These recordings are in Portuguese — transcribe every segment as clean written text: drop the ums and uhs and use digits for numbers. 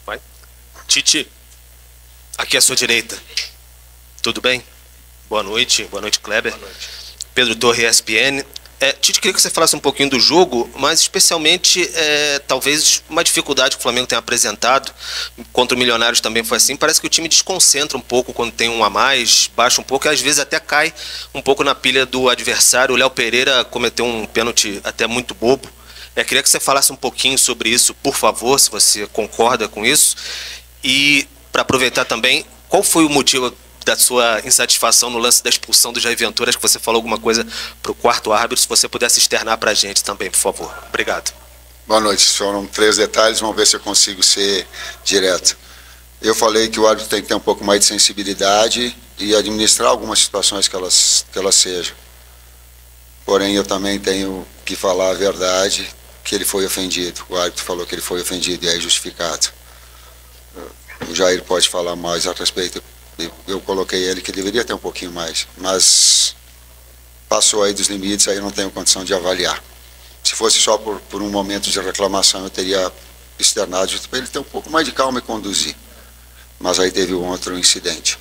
Vai. Tite, aqui à sua direita. Tudo bem? Boa noite, Kleber. Boa noite. Pedro Torre, ESPN. Tite, queria que você falasse um pouquinho do jogo, mas especialmente, talvez, uma dificuldade que o Flamengo tem apresentado. Contra o Milionários também foi assim. Parece que o time desconcentra um pouco quando tem um a mais, baixa um pouco e às vezes até cai um pouco na pilha do adversário. O Léo Pereira cometeu um pênalti até muito bobo. Queria que você falasse um pouquinho sobre isso, por favor, se você concorda com isso. E, para aproveitar também, qual foi o motivo da sua insatisfação no lance da expulsão do Jair Ventura? Acho que você falou alguma coisa para o quarto árbitro, se você pudesse externar para a gente também, por favor. Obrigado. Boa noite, foram 3 detalhes, vamos ver se eu consigo ser direto. Eu falei que o árbitro tem que ter um pouco mais de sensibilidade e administrar algumas situações que elas sejam. Porém, eu também tenho que falar a verdade, que ele foi ofendido. O árbitro falou que ele foi ofendido e é justificado. O Jair pode falar mais a respeito. Eu coloquei ele que deveria ter um pouquinho mais, mas passou aí dos limites, aí eu não tenho condição de avaliar. Se fosse só por um momento de reclamação, eu teria externado para ele ter um pouco mais de calma e conduzir. Mas aí teve um outro incidente.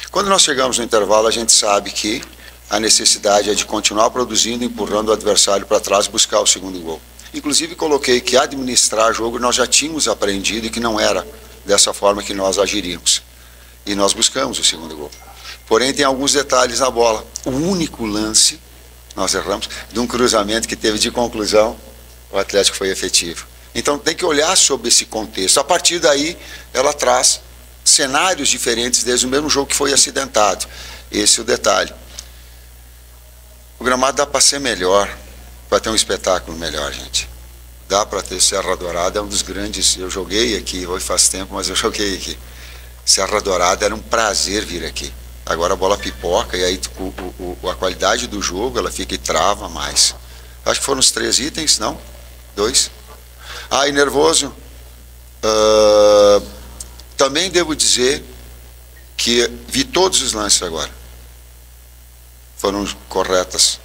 Quando nós chegamos no intervalo, a gente sabe que a necessidade é de continuar produzindo, empurrando o adversário para trás e buscar o segundo gol. Inclusive coloquei que administrar jogo nós já tínhamos aprendido e que não era dessa forma que nós agiríamos. E nós buscamos o segundo gol. Porém, tem alguns detalhes na bola. O único lance, nós erramos, de um cruzamento que teve de conclusão, o Atlético foi efetivo. Então, tem que olhar sobre esse contexto. A partir daí, ela traz cenários diferentes desde o mesmo jogo que foi acidentado. Esse é o detalhe. O gramado dá para ser melhor, para ter um espetáculo melhor, gente. Dá para ter Serra Dourada, é um dos grandes... Eu joguei aqui, hoje faz tempo, mas eu joguei aqui. Serra Dourada era um prazer vir aqui. Agora a bola pipoca e aí a qualidade do jogo ela fica e trava mais. Acho que foram os 3 itens, não? 2. E nervoso. Também devo dizer que vi todos os lances agora. Foram corretas.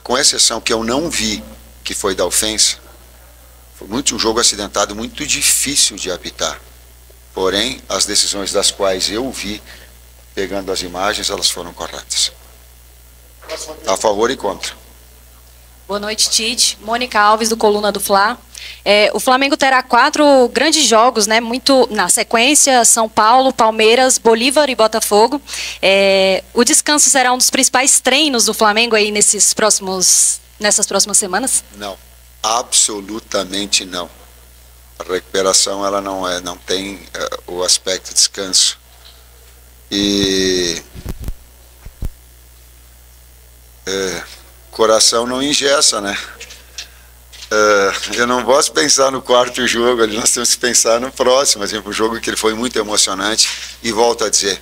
Com exceção que eu não vi, que foi da ofensa. Foi um jogo acidentado, muito difícil de apitar. Porém, as decisões das quais eu vi, pegando as imagens, elas foram corretas. A favor e contra. Boa noite, Tite. Mônica Alves, do Coluna do Fla. O Flamengo terá 4 grandes jogos, né, muito na sequência: São Paulo, Palmeiras, Bolívar e Botafogo. O descanso será um dos principais treinos do Flamengo aí nessas próximas semanas? Não, absolutamente não. A recuperação ela não tem o aspecto descanso. E coração não engessa, né? Eu não posso pensar no quarto jogo, ali nós temos que pensar no próximo. Por exemplo, um jogo que ele foi muito emocionante. E volto a dizer,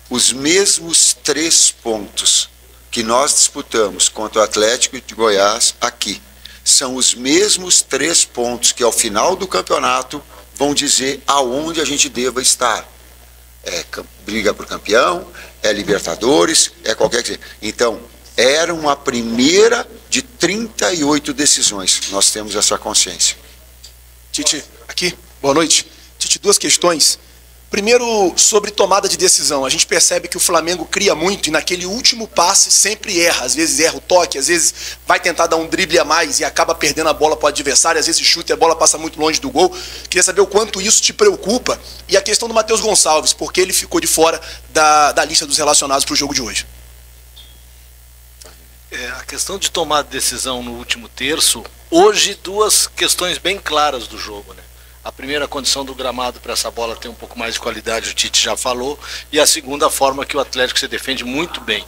os mesmos 3 pontos que nós disputamos contra o Atlético de Goiás aqui, são os mesmos 3 pontos que ao final do campeonato vão dizer aonde a gente deva estar. Briga por campeão, Libertadores, qualquer que seja. Então, era uma primeira de 38 decisões. Nós temos essa consciência. Tite, aqui, boa noite. Tite, 2 questões. Primeiro, sobre tomada de decisão. A gente percebe que o Flamengo cria muito e naquele último passe sempre erra. Às vezes erra o toque, às vezes vai tentar dar um drible a mais e acaba perdendo a bola para o adversário, às vezes chuta e a bola passa muito longe do gol. Queria saber o quanto isso te preocupa. E a questão do Matheus Gonçalves, porque ele ficou de fora da lista dos relacionados para o jogo de hoje. A questão de tomar decisão no último terço, hoje 2 questões bem claras do jogo, né? A primeira, a condição do gramado para essa bola ter um pouco mais de qualidade, o Tite já falou. E a segunda, a forma que o Atlético se defende muito bem.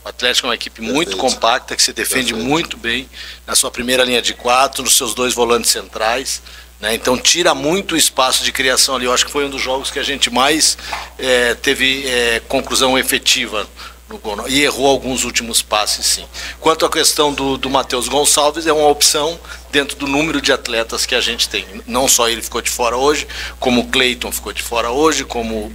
O Atlético é uma equipe muito compacta, que se defende muito bem na sua primeira linha de 4, nos seus 2 volantes centrais, né? Então tira muito espaço de criação ali. Eu acho que foi um dos jogos que a gente mais teve conclusão efetiva no gol, e errou alguns últimos passes, sim. Quanto à questão do Matheus Gonçalves, é uma opção dentro do número de atletas que a gente tem. Não só ele ficou de fora hoje, como o Cleiton ficou de fora hoje, como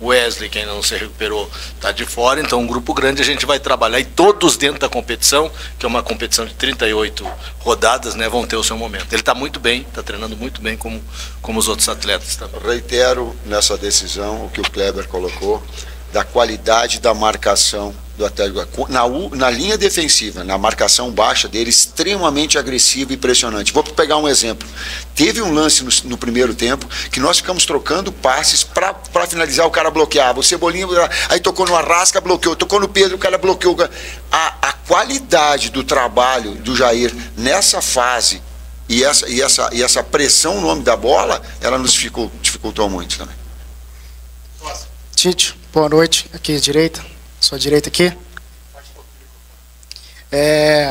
o Wesley, que ainda não se recuperou, está de fora. Então, um grupo grande a gente vai trabalhar e todos dentro da competição, que é uma competição de 38 rodadas, né, vão ter o seu momento. Ele está muito bem, está treinando muito bem como os outros atletas também. Reitero nessa decisão o que o Kleber colocou, da qualidade da marcação do Atlético. Na linha defensiva, na marcação baixa dele, extremamente agressivo e impressionante. Vou pegar um exemplo. Teve um lance no primeiro tempo que nós ficamos trocando passes para finalizar, o cara bloqueava. O Cebolinha, aí tocou no Arrasca, bloqueou. Tocou no Pedro, o cara bloqueou. A qualidade do trabalho do Jair nessa fase e essa pressão no nome da bola, ela nos dificultou muito também. Tite, boa noite. Aqui à direita. Sua direita aqui.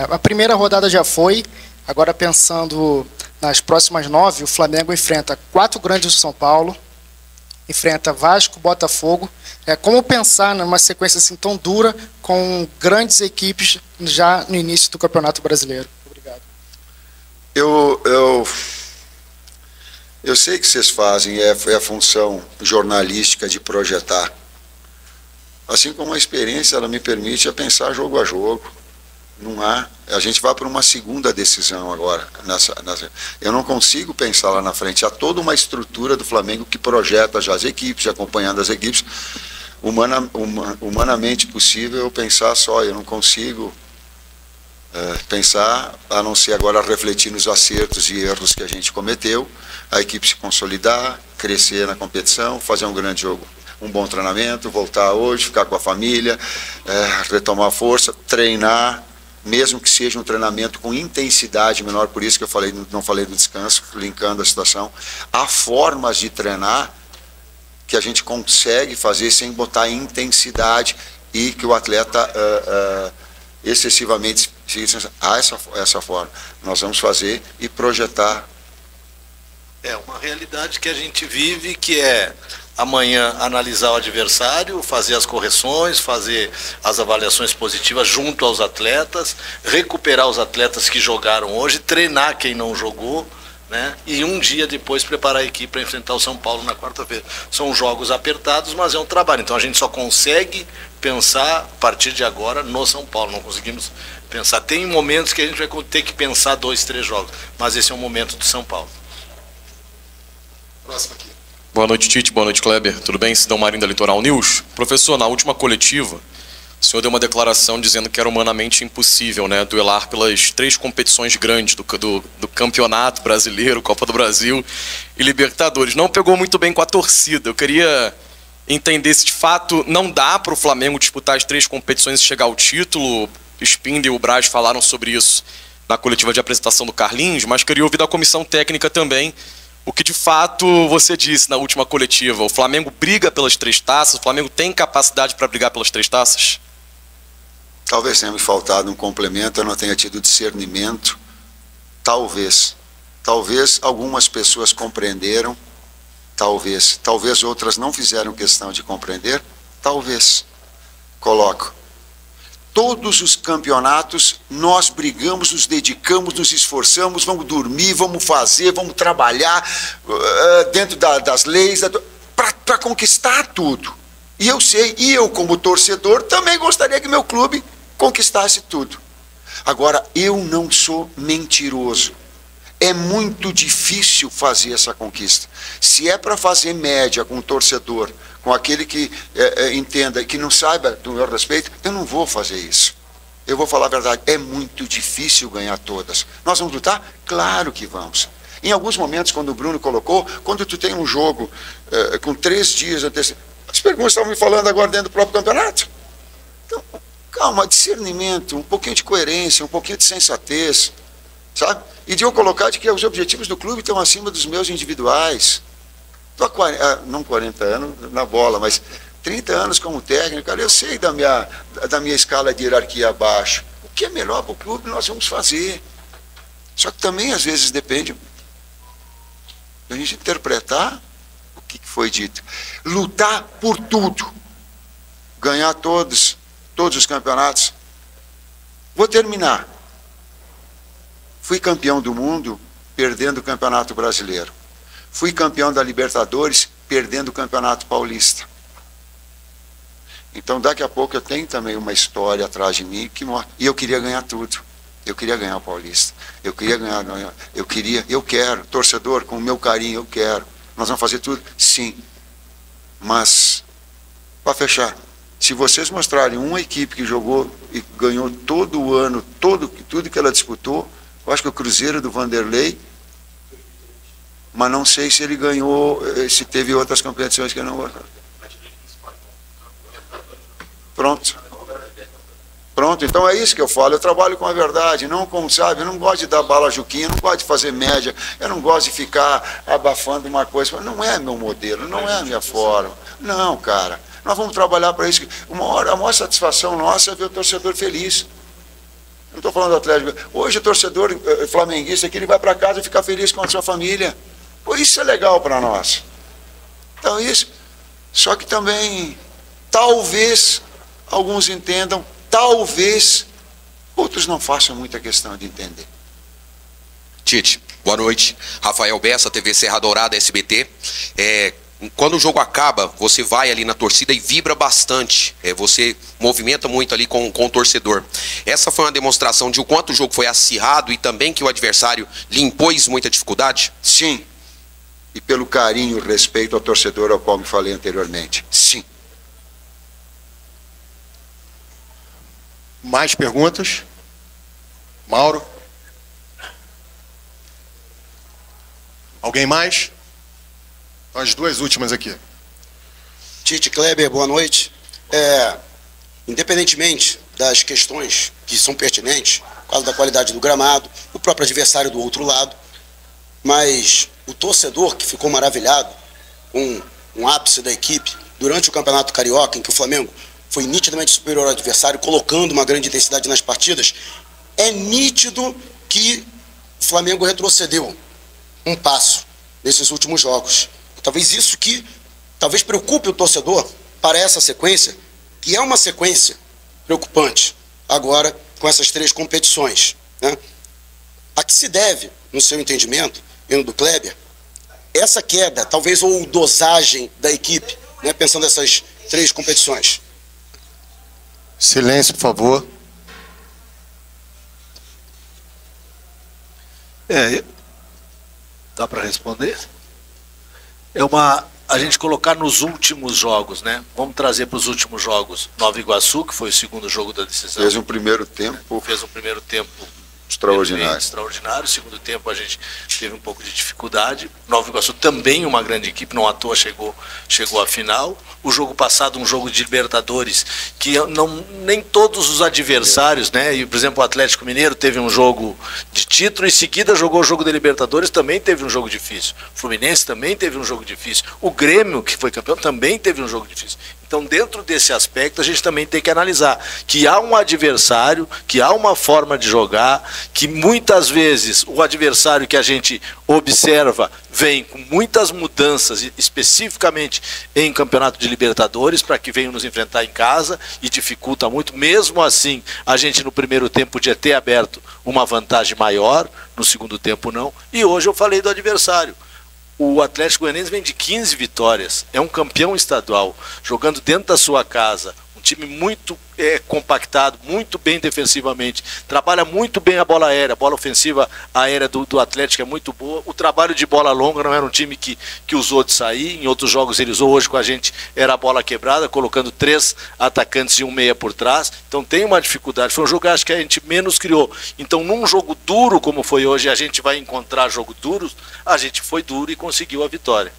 A primeira rodada já foi. Agora, pensando nas próximas 9, o Flamengo enfrenta 4 grandes do São Paulo, enfrenta Vasco, Botafogo. Como pensar numa sequência assim tão dura com grandes equipes já no início do Campeonato Brasileiro? Obrigado. Eu sei que vocês fazem, é a função jornalística de projetar. Assim como a experiência, ela me permite pensar jogo a jogo. Não há. A gente vai para uma segunda decisão agora. Eu não consigo pensar lá na frente. Há toda uma estrutura do Flamengo que projeta já as equipes, acompanhando as equipes. Humanamente possível eu pensar só. Eu não consigo pensar, a não ser agora refletir nos acertos e erros que a gente cometeu, a equipe se consolidar, crescer na competição, fazer um grande jogo, um bom treinamento, voltar hoje, ficar com a família, retomar força, treinar, mesmo que seja um treinamento com intensidade menor, por isso que eu não falei do descanso, linkando a situação. Há formas de treinar que a gente consegue fazer sem botar intensidade e que o atleta excessivamente essa forma. Nós vamos fazer e projetar. É uma realidade que a gente vive, que é amanhã analisar o adversário, fazer as correções, fazer as avaliações positivas junto aos atletas, recuperar os atletas que jogaram hoje, treinar quem não jogou, né? E um dia depois preparar a equipe para enfrentar o São Paulo na quarta-feira. São jogos apertados, mas é um trabalho. Então a gente só consegue pensar a partir de agora no São Paulo. Não conseguimos pensar. Tem momentos que a gente vai ter que pensar 2, 3 jogos, mas esse é o momento do São Paulo. Próximo aqui. Boa noite, Tite. Boa noite, Kleber. Tudo bem? Sidão Marinho da Litoral News. Professor, na última coletiva, o senhor deu uma declaração dizendo que era humanamente impossível, né, duelar pelas 3 competições grandes do Campeonato Brasileiro, Copa do Brasil e Libertadores. Não pegou muito bem com a torcida. Eu queria entender se de fato não dá para o Flamengo disputar as 3 competições e chegar ao título. Spindle e o Braz falaram sobre isso na coletiva de apresentação do Carlinhos, mas queria ouvir da comissão técnica também o que de fato você disse na última coletiva. O Flamengo briga pelas 3 taças? O Flamengo tem capacidade para brigar pelas 3 taças? Talvez tenha me faltado um complemento, eu não tenha tido discernimento. Talvez algumas pessoas compreenderam, talvez outras não fizeram questão de compreender, talvez. Coloco. Todos os campeonatos nós brigamos, nos dedicamos, nos esforçamos, vamos dormir, vamos fazer, vamos trabalhar dentro das leis para conquistar tudo. E eu sei, e eu como torcedor também gostaria que meu clube conquistasse tudo. Agora, eu não sou mentiroso. É muito difícil fazer essa conquista. Se é para fazer média com o torcedor, com aquele que entenda, que não saiba do meu respeito, eu não vou fazer isso. Eu vou falar a verdade, é muito difícil ganhar todas. Nós vamos lutar? Claro que vamos. Em alguns momentos, quando o Bruno colocou, quando tu tem um jogo com 3 dias antecedentes, as perguntas estavam me falando agora dentro do próprio campeonato. Então, calma, discernimento, um pouquinho de coerência, um pouquinho de sensatez, sabe? E de eu colocar de que os objetivos do clube estão acima dos meus individuais. Estou há não 40 anos na bola, mas 30 anos como técnico, cara, eu sei da minha escala de hierarquia abaixo. O que é melhor para o clube nós vamos fazer. Só que também às vezes depende da gente interpretar o que foi dito. Lutar por tudo. Ganhar todos os campeonatos. Vou terminar. Fui campeão do mundo perdendo o Campeonato Brasileiro. Fui campeão da Libertadores perdendo o Campeonato Paulista. Então, daqui a pouco, eu tenho também uma história atrás de mim que mostra. E eu queria ganhar tudo. Eu queria ganhar o Paulista. Eu queria ganhar. Eu quero. Torcedor, com o meu carinho, eu quero. Nós vamos fazer tudo? Sim. Mas, para fechar, se vocês mostrarem uma equipe que jogou e ganhou todo o ano, tudo que ela disputou, eu acho que o Cruzeiro do Vanderlei, mas não sei se ele ganhou, se teve outras competições que eu não gostava. Pronto, então é isso que eu falo, eu trabalho com a verdade, não com, sabe, eu não gosto de dar bala juquinha, não gosto de fazer média, eu não gosto de ficar abafando uma coisa, não é meu modelo, não é a minha forma, não, cara, nós vamos trabalhar para isso, a maior satisfação nossa é ver o torcedor feliz. Não estou falando do Atlético, hoje o torcedor flamenguista aqui, ele vai para casa e fica feliz com a sua família, pô, isso é legal para nós. Então isso, só que também, talvez, alguns entendam, talvez outros não façam muita questão de entender. Tite, boa noite. Rafael Bessa, TV Serra Dourada, SBT. Quando o jogo acaba, você vai ali na torcida e vibra bastante. Você movimenta muito ali com o torcedor. Essa foi uma demonstração de o quanto o jogo foi acirrado e também que o adversário lhe impôs muita dificuldade? Sim. E pelo carinho e respeito ao torcedor ao qual me falei anteriormente. Sim. Mais perguntas? Mauro? Alguém mais? As duas últimas aqui. Tite, Kleber, boa noite. Independentemente das questões que são pertinentes, por causa da qualidade do gramado, o próprio adversário do outro lado, mas o torcedor que ficou maravilhado com um ápice da equipe durante o Campeonato Carioca, em que o Flamengo foi nitidamente superior ao adversário, colocando uma grande intensidade nas partidas, é nítido que o Flamengo retrocedeu um passo nesses últimos jogos. Talvez isso que talvez preocupe o torcedor para essa sequência, que é uma sequência preocupante agora com essas três competições, né? A que se deve, no seu entendimento, e no do Kleber, essa queda, talvez, ou dosagem da equipe, né, pensando nessas três competições? Silêncio, por favor. Dá para responder? A gente colocar nos últimos jogos, né? Vamos trazer para os últimos jogos. Nova Iguaçu, que foi o segundo jogo da decisão. Fez um primeiro tempo extraordinário. Segundo tempo a gente teve um pouco de dificuldade. Nova Iguaçu também uma grande equipe, não à toa chegou à final. O jogo passado, um jogo de Libertadores, que nem todos os adversários, né? E, por exemplo, o Atlético Mineiro teve um jogo de título, em seguida jogou o jogo da Libertadores, também teve um jogo difícil. O Fluminense também teve um jogo difícil. O Grêmio, que foi campeão, também teve um jogo difícil. Então, dentro desse aspecto, a gente também tem que analisar que há um adversário, que há uma forma de jogar, que muitas vezes o adversário que a gente observa vem com muitas mudanças, especificamente em campeonato de Libertadores, para que venham nos enfrentar em casa e dificulta muito. Mesmo assim, a gente no primeiro tempo podia ter aberto uma vantagem maior, no segundo tempo não. E hoje eu falei do adversário. O Atlético Goianiense vem de 15 vitórias, é um campeão estadual, jogando dentro da sua casa, um time muito compactado, muito bem defensivamente, trabalha muito bem a bola aérea, a bola ofensiva aérea do Atlético é muito boa, o trabalho de bola longa não era um time que usou de sair, em outros jogos ele usou, hoje com a gente era a bola quebrada, colocando 3 atacantes e um meia por trás, então tem uma dificuldade, foi um jogo que acho que a gente menos criou, então num jogo duro como foi hoje, a gente vai encontrar jogo duros, a gente foi duro e conseguiu a vitória.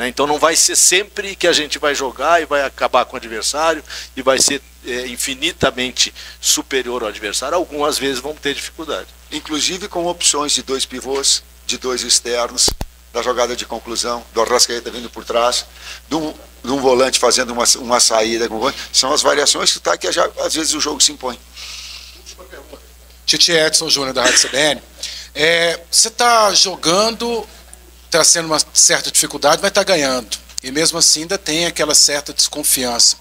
Então não vai ser sempre que a gente vai jogar e vai acabar com o adversário e vai ser infinitamente superior ao adversário. Algumas vezes vão ter dificuldade. Inclusive com opções de 2 pivôs, de 2 externos, da jogada de conclusão, do Arrascaeta vindo por trás, de um volante fazendo uma saída. São as variações que às vezes o jogo se impõe. Última pergunta. Tite Edson Júnior da Rádio CBN. Você está jogando... está sendo uma certa dificuldade, vai estar ganhando. E mesmo assim ainda tem aquela certa desconfiança.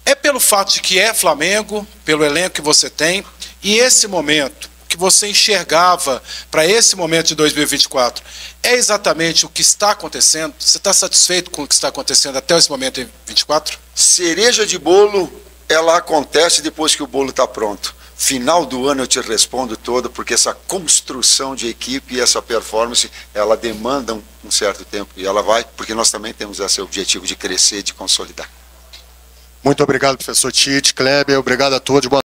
É pelo fato de que é Flamengo, pelo elenco que você tem, e esse momento, que você enxergava para esse momento de 2024 é exatamente o que está acontecendo? Você está satisfeito com o que está acontecendo até esse momento em 2024? Cereja de bolo, ela acontece depois que o bolo está pronto. Final do ano eu te respondo todo, porque essa construção de equipe e essa performance, ela demanda um certo tempo. E ela vai, porque nós também temos esse objetivo de crescer, de consolidar. Muito obrigado, professor Tite, Kleber, obrigado a todos. Boa